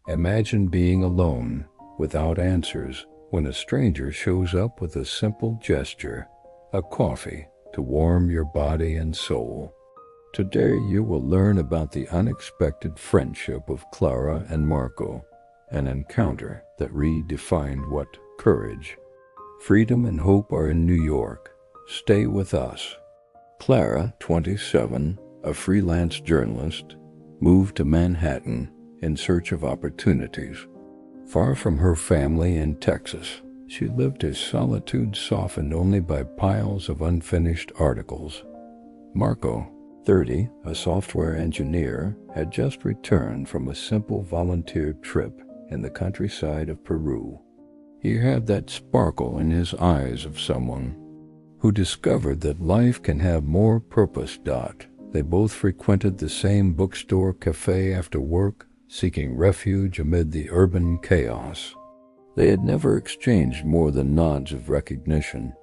Imagine being alone, without answers, when a stranger shows up with a simple gesture, a coffee to warm your body and soul. Today you will learn about the unexpected friendship of Clara and Marco, an encounter that redefined what courage, freedom, and hope are in New York. Stay with us. Clara, 27, a freelance journalist, moved to Manhattan in search of opportunities. Far from her family in Texas, she lived a solitude softened only by piles of unfinished articles. Marco, 30, a software engineer, had just returned from a simple volunteer trip in the countryside of Peru. He had that sparkle in his eyes of someone who discovered that life can have more purpose. They both frequented the same bookstore cafe after work, seeking refuge amid the urban chaos. They had never exchanged more than nods of recognition.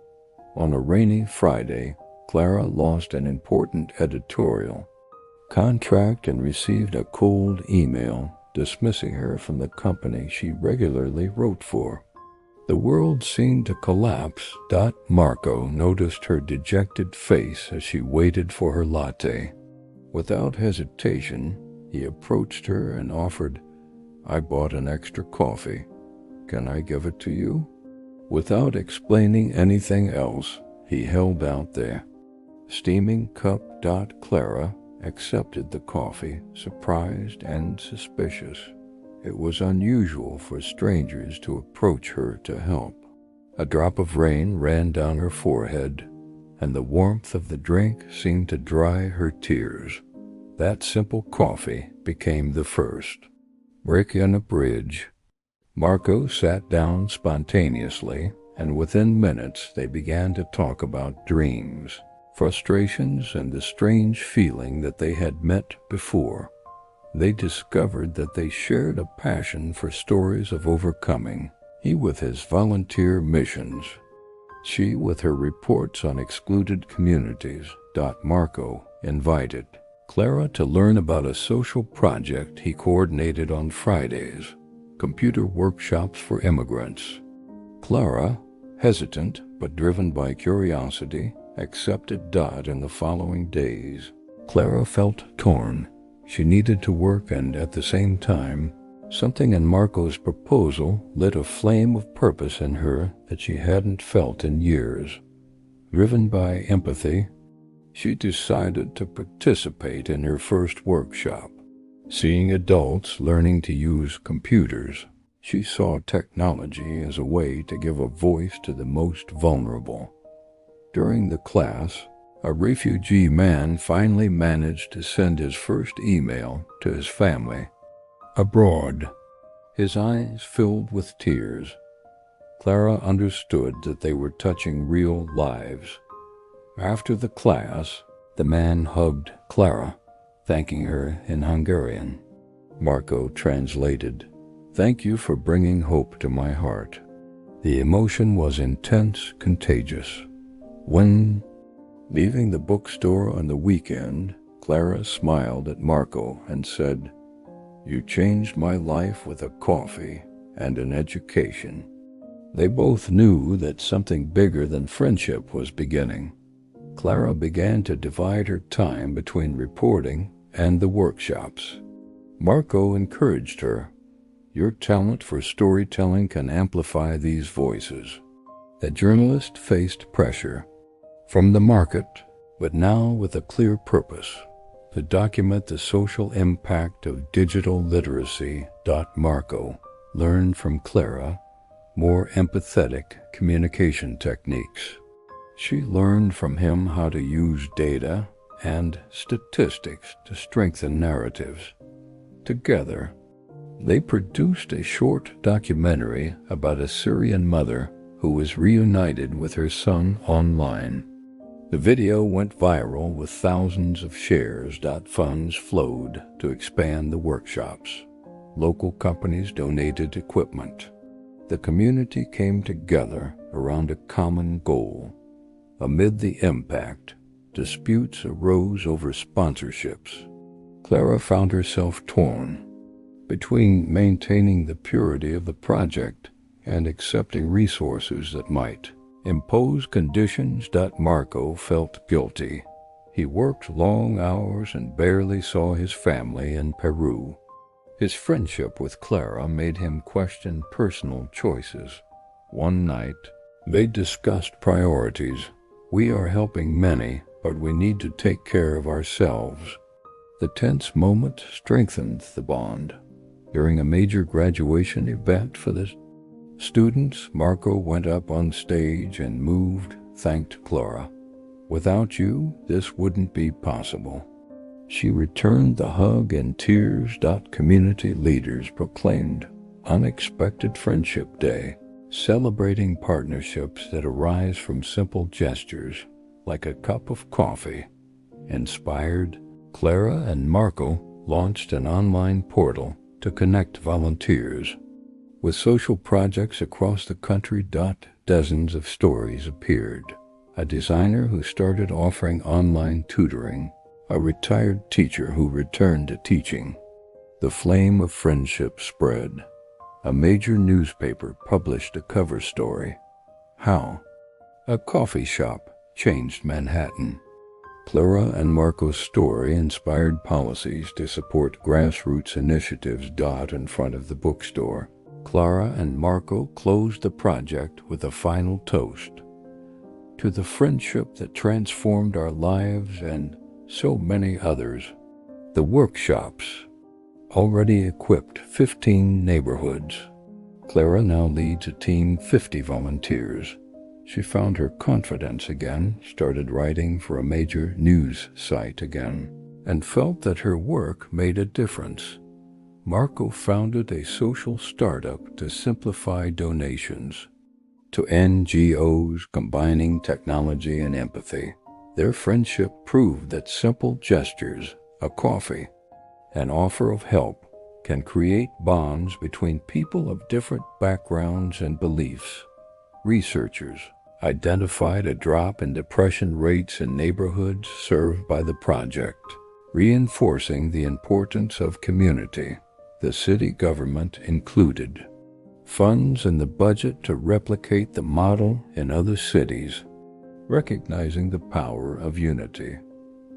On a rainy Friday, Clara lost an important editorial contract and received a cold email dismissing her from the company she regularly wrote for. The world seemed to collapse. Marco noticed her dejected face as she waited for her latte. Without hesitation, he approached her and offered, "I bought an extra coffee. Can I give it to you?" Without explaining anything else, he held out the steaming cup. Clara accepted the coffee, surprised and suspicious. It was unusual for strangers to approach her to help. A drop of rain ran down her forehead, and the warmth of the drink seemed to dry her tears. That simple coffee became the first break in a bridge. Marco sat down spontaneously, and within minutes they began to talk about dreams, frustrations, and the strange feeling that they had met before. They discovered that they shared a passion for stories of overcoming, he with his volunteer missions, she with her reports on excluded communities. Marco invited Clara to learn about a social project he coordinated on Fridays, computer workshops for immigrants. Clara, hesitant but driven by curiosity, accepted. In the following days, Clara felt torn. She needed to work, and at the same time, something in Marco's proposal lit a flame of purpose in her that she hadn't felt in years. Driven by empathy, she decided to participate in her first workshop. Seeing adults learning to use computers, she saw technology as a way to give a voice to the most vulnerable. During the class, a refugee man finally managed to send his first email to his family abroad. His eyes filled with tears. Clara understood that they were touching real lives. After the class, the man hugged Clara, thanking her in Hungarian. Marco translated, "Thank you for bringing hope to my heart." The emotion was intense, contagious. When leaving the bookstore on the weekend, Clara smiled at Marco and said, "You changed my life with a coffee and an education." They both knew that something bigger than friendship was beginning. Clara began to divide her time between reporting and the workshops. Marco encouraged her, "Your talent for storytelling can amplify these voices." The journalist faced pressure from the market, but now with a clear purpose: to document the social impact of digital literacy. Marco learned from Clara more empathetic communication techniques. She learned from him how to use data and statistics to strengthen narratives. Together, they produced a short documentary about a Syrian mother who was reunited with her son online. The video went viral with thousands of shares. Funds flowed to expand the workshops. Local companies donated equipment. The community came together around a common goal. Amid the impact, disputes arose over sponsorships. Clara found herself torn. between maintaining the purity of the project and accepting resources that might impose conditions. Marco felt guilty. He worked long hours and barely saw his family in Peru. His friendship with Clara made him question personal choices. One night, they discussed priorities. We are helping many, but we need to take care of ourselves. The tense moment strengthened the bond. During a major graduation event for the students, Marco went up on stage and moved, thanked Clara. Without you, this wouldn't be possible. She returned the hug in tears. Community leaders proclaimed Unexpected Friendship Day, celebrating partnerships that arise from simple gestures, like a cup of coffee. Inspired, Clara and Marco launched an online portal to connect volunteers. With social projects across the country, dozens of stories appeared. A designer who started offering online tutoring, a retired teacher who returned to teaching. The flame of friendship spread. A major newspaper published a cover story. How a coffee shop changed Manhattan. Clara and Marco's story inspired policies to support grassroots initiatives. In front of the bookstore, Clara and Marco closed the project with a final toast. To the friendship that transformed our lives and so many others. The workshops already equipped 15 neighborhoods. Clara now leads a team of 50 volunteers. She found her confidence again, started writing for a major news site again, and felt that her work made a difference. Marco founded a social startup to simplify donations to NGOs combining technology and empathy. Their friendship proved that simple gestures, a coffee, an offer of help, can create bonds between people of different backgrounds and beliefs. Researchers identified a drop in depression rates in neighborhoods served by the project, reinforcing the importance of community. The city government included funds in the budget to replicate the model in other cities, recognizing the power of unity.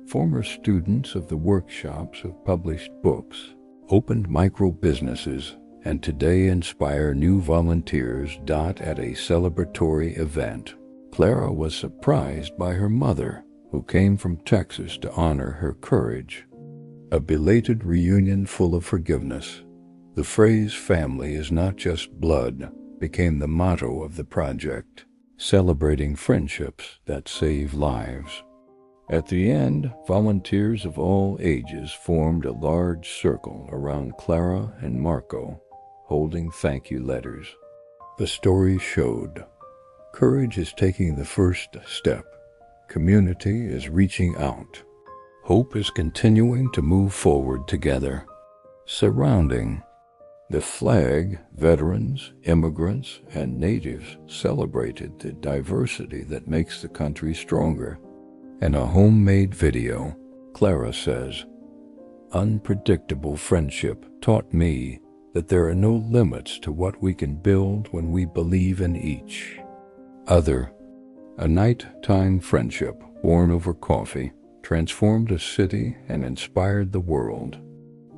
Former students of the workshops have published books, opened micro-businesses, and today inspire new volunteers. At a celebratory event, Clara was surprised by her mother, who came from Texas to honor her courage. A belated reunion full of forgiveness. The phrase "family is not just blood" became the motto of the project, celebrating friendships that save lives. At the end, volunteers of all ages formed a large circle around Clara and Marco, holding thank you letters. The story showed courage is taking the first step. Community is reaching out. Hope is continuing to move forward together. Surrounding the flag, veterans, immigrants, and natives celebrated the diversity that makes the country stronger. In a homemade video, Clara says, "Unpredictable friendship taught me that there are no limits to what we can build when we believe in each other." A nighttime friendship born over coffee transformed a city and inspired the world.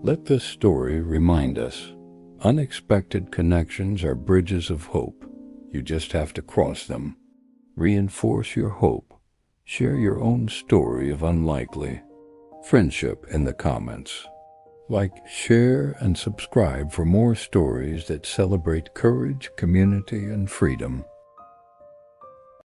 Let this story remind us, unexpected connections are bridges of hope. You just have to cross them. Reinforce your hope. Share your own story of unlikely friendship in the comments. Like, share, and subscribe for more stories that celebrate courage, community, and freedom.